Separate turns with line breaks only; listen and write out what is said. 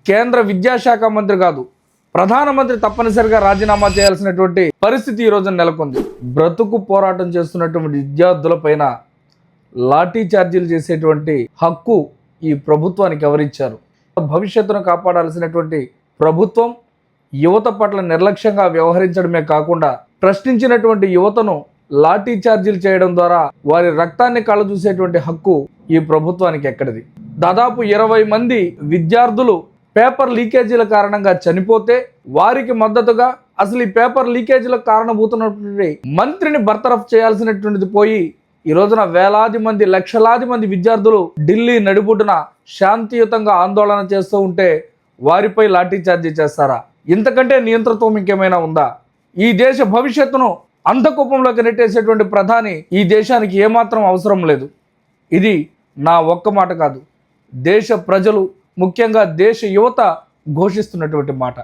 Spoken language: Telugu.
కేంద్ర విద్యాశాఖ మంత్రి కాదు, ప్రధానమంత్రి తప్పనిసరిగా రాజీనామా చేయాల్సినటువంటి పరిస్థితి ఈ రోజున నెలకొంది. బ్రతుకు పోరాటం చేస్తున్నటువంటి విద్యార్థులపైన లాఠీ చార్జీలు చేసేటువంటి హక్కు ఈ ప్రభుత్వానికి ఎవరిచ్చారు? భవిష్యత్తును కాపాడాల్సినటువంటి ప్రభుత్వం యువత పట్ల నిర్లక్ష్యంగా వ్యవహరించడమే కాకుండా ప్రశ్నించినటువంటి యువతను లాఠీ చార్జీలు చేయడం ద్వారా వారి రక్తాన్ని కళ్ళజూసేటువంటి హక్కు ఈ ప్రభుత్వానికి ఎక్కడిది? దాదాపు 20 మంది విద్యార్థులు పేపర్ లీకేజీల కారణంగా చనిపోతే వారికి మద్దతుగా అసలు ఈ పేపర్ లీకేజీలకు కారణభూతున్నటువంటి మంత్రిని బర్తరఫ్ చేయాల్సినటువంటిది పోయి ఈ రోజున వేలాది మంది, లక్షలాది మంది విద్యార్థులు ఢిల్లీ నడిబొడ్డున శాంతియుతంగా ఆందోళన చేస్తూ ఉంటే వారిపై లాఠీ చార్జీ చేస్తారా? ఇంతకంటే నియంతృత్వం ఇంకేమైనా ఉందా? ఈ దేశ భవిష్యత్తును అంధకూపంలోకి నెట్టేసేటువంటి ప్రధాని ఈ దేశానికి ఏమాత్రం అవసరం లేదు. ఇది నా ఒక్క మాట కాదు, దేశ ప్రజలు, ముఖ్యంగా దేశ యువత ఘోషిస్తున్నటువంటి మాట.